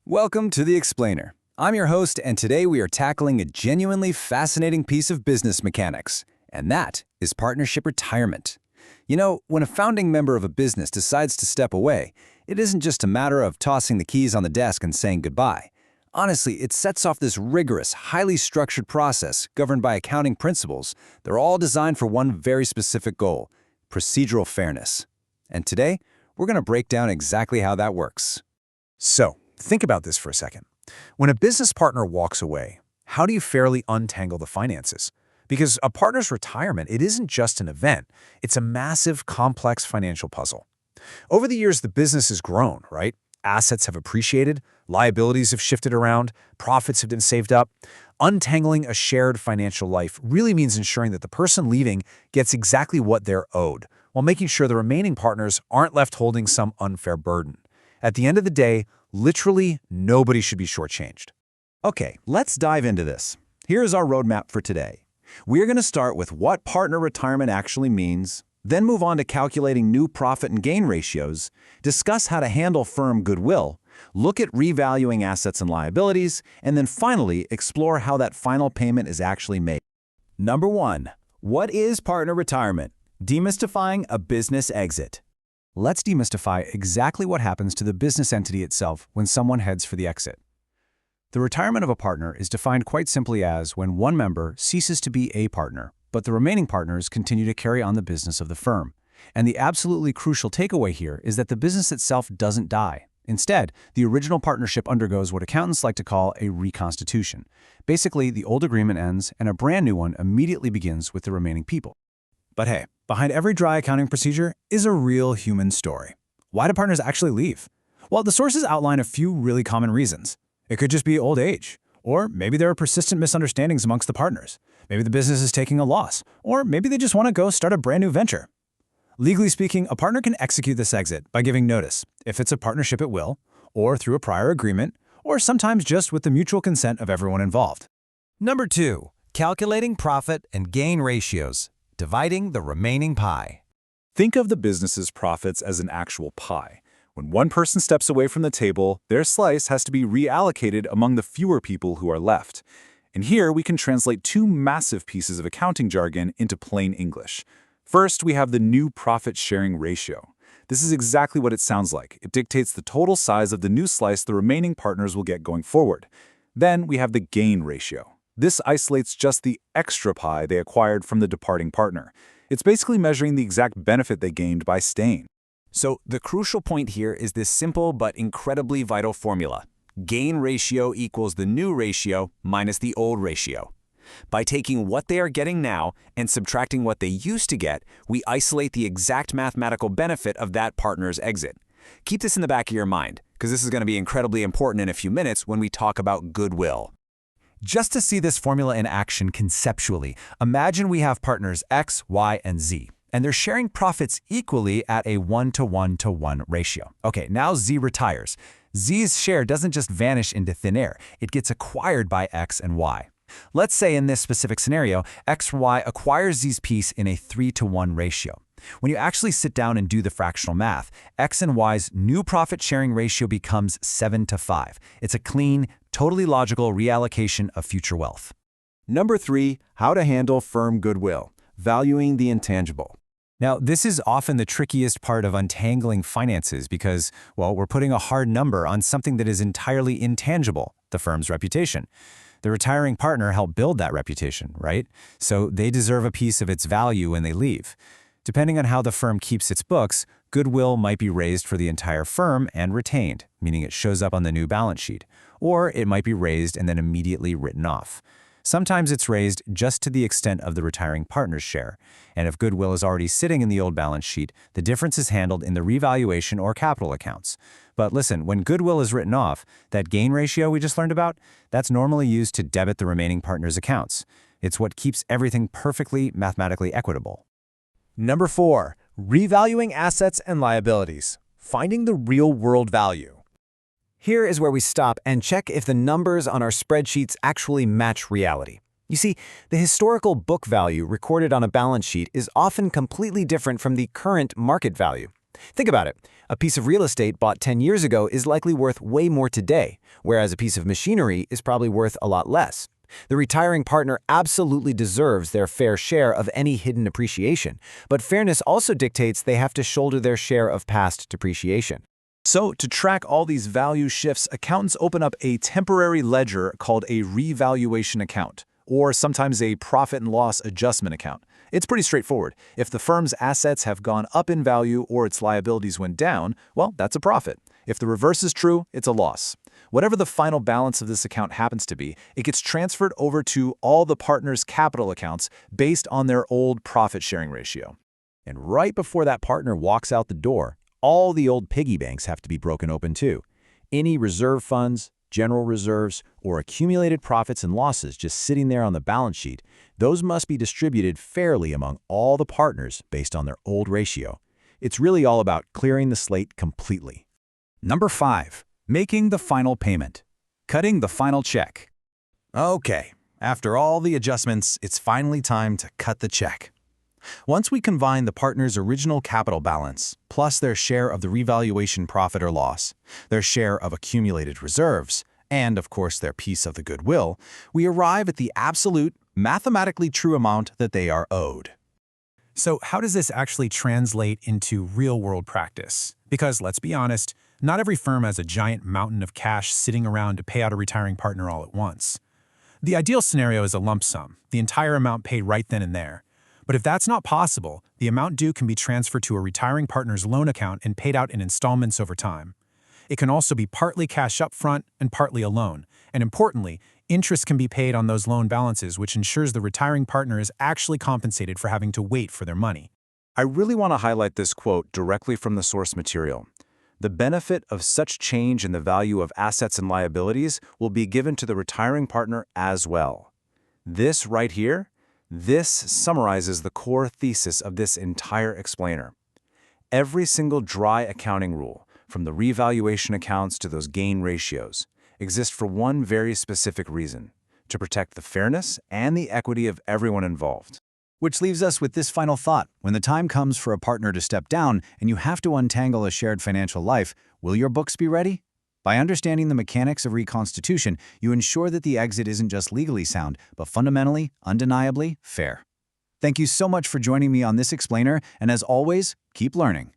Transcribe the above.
Welcome to The Explainer. I'm your host, and today we are tackling a genuinely fascinating piece of business mechanics, and that is partnership retirement. You know, when a founding member of a business decides to step away, it isn't just a matter of tossing the keys on the desk and saying goodbye. Honestly, it sets off this rigorous, highly structured process governed by accounting principles. They're all designed for one very specific goal: procedural fairness. And today, we're going to break down exactly how that works. So, think about this for a second. When a business partner walks away, how do you fairly untangle the finances? Because a partner's retirement, it isn't just an event. It's a massive, complex financial puzzle. Over the years, the business has grown, right? Assets have appreciated, liabilities have shifted around, profits have been saved up. Untangling a shared financial life really means ensuring that the person leaving gets exactly what they're owed, while making sure the remaining partners aren't left holding some unfair burden. At the end of the day, literally nobody should be shortchanged. Okay, let's dive into this. Here's our roadmap for today. We're going to start with what partner retirement actually means, then move on to calculating new profit and gain ratios, discuss how to handle firm goodwill, look at revaluing assets and liabilities, and then finally explore how that final payment is actually made. Number 1. What is partner retirement? Demystifying a business exit. Let's demystify exactly what happens to the business entity itself when someone heads for the exit. The retirement of a partner is defined quite simply as when one member ceases to be a partner, but the remaining partners continue to carry on the business of the firm. And the absolutely crucial takeaway here is that the business itself doesn't die. Instead, the original partnership undergoes what accountants like to call a reconstitution. Basically, the old agreement ends and a brand new one immediately begins with the remaining people. But hey, behind every dry accounting procedure is a real human story. Why do partners actually leave? Well, the sources outline a few really common reasons. It could just be old age, or maybe there are persistent misunderstandings amongst the partners. Maybe the business is taking a loss, or maybe they just want to go start a brand new venture. Legally speaking, a partner can execute this exit by giving notice, if it's a partnership at will, or through a prior agreement, or sometimes just with the mutual consent of everyone involved. Number 2. Calculating profit and gain ratios. Dividing the remaining pie. Think of the business's profits as an actual pie. When one person steps away from the table, their slice has to be reallocated among the fewer people who are left. And here we can translate two massive pieces of accounting jargon into plain English. First, we have the new profit-sharing ratio. This is exactly what it sounds like. It dictates the total size of the new slice the remaining partners will get going forward. Then we have the gain ratio. This isolates just the extra pie they acquired from the departing partner. It's basically measuring the exact benefit they gained by staying. So the crucial point here is this simple but incredibly vital formula. Gain ratio equals the new ratio minus the old ratio. By taking what they are getting now and subtracting what they used to get, we isolate the exact mathematical benefit of that partner's exit. Keep this in the back of your mind, because this is going to be incredibly important in a few minutes when we talk about goodwill. Just to see this formula in action conceptually, imagine we have partners X, Y, and Z, and they're sharing profits equally at a 1-to-1-to-1 ratio. Okay, now Z retires. Z's share doesn't just vanish into thin air. It gets acquired by X and Y. Let's say in this specific scenario, XY acquires Z's piece in a 3-to-1 ratio. When you actually sit down and do the fractional math, X and Y's new profit-sharing ratio becomes 7-to-5. It's a clean, totally logical reallocation of future wealth. Number 3, how to handle firm goodwill, valuing the intangible. Now, this is often the trickiest part of untangling finances because, well, we're putting a hard number on something that is entirely intangible, the firm's reputation. The retiring partner helped build that reputation, right? So they deserve a piece of its value when they leave. Depending on how the firm keeps its books, goodwill might be raised for the entire firm and retained, meaning it shows up on the new balance sheet, or it might be raised and then immediately written off. Sometimes it's raised just to the extent of the retiring partner's share, and if goodwill is already sitting in the old balance sheet, the difference is handled in the revaluation or capital accounts. But listen, when goodwill is written off, that gain ratio we just learned about, that's normally used to debit the remaining partner's accounts. It's what keeps everything perfectly mathematically equitable. Number 4, revaluing assets and liabilities, finding the real-world value. Here is where we stop and check if the numbers on our spreadsheets actually match reality. You see, the historical book value recorded on a balance sheet is often completely different from the current market value. Think about it. A piece of real estate bought 10 years ago is likely worth way more today, whereas a piece of machinery is probably worth a lot less. The retiring partner absolutely deserves their fair share of any hidden appreciation, but fairness also dictates they have to shoulder their share of past depreciation. So, to track all these value shifts, accountants open up a temporary ledger called a revaluation account, or sometimes a profit and loss adjustment account. It's pretty straightforward. If the firm's assets have gone up in value or its liabilities went down, well, that's a profit. If the reverse is true, it's a loss. Whatever the final balance of this account happens to be, it gets transferred over to all the partners' capital accounts based on their old profit-sharing ratio. And right before that partner walks out the door, all the old piggy banks have to be broken open too. Any reserve funds, general reserves, or accumulated profits and losses just sitting there on the balance sheet, those must be distributed fairly among all the partners based on their old ratio. It's really all about clearing the slate completely. Number 5. Making the final payment. Cutting the final check. Okay, after all the adjustments, it's finally time to cut the check. Once we combine the partner's original capital balance, plus their share of the revaluation profit or loss, their share of accumulated reserves, and of course their piece of the goodwill, we arrive at the absolute, mathematically true amount that they are owed. So how does this actually translate into real-world practice? Because let's be honest, not every firm has a giant mountain of cash sitting around to pay out a retiring partner all at once. The ideal scenario is a lump sum, the entire amount paid right then and there. But if that's not possible, the amount due can be transferred to a retiring partner's loan account and paid out in installments over time. It can also be partly cash up front and partly a loan. And importantly, interest can be paid on those loan balances, which ensures the retiring partner is actually compensated for having to wait for their money. I really want to highlight this quote directly from the source material. The benefit of such change in the value of assets and liabilities will be given to the retiring partner as well. This right here, this summarizes the core thesis of this entire explainer. Every single dry accounting rule, from the revaluation accounts to those gain ratios, exists for one very specific reason: to protect the fairness and the equity of everyone involved. Which leaves us with this final thought. When the time comes for a partner to step down and you have to untangle a shared financial life, will your books be ready? By understanding the mechanics of Reconstitution, you ensure that the exit isn't just legally sound, but fundamentally, undeniably fair. Thank you so much for joining me on this explainer, and as always, keep learning.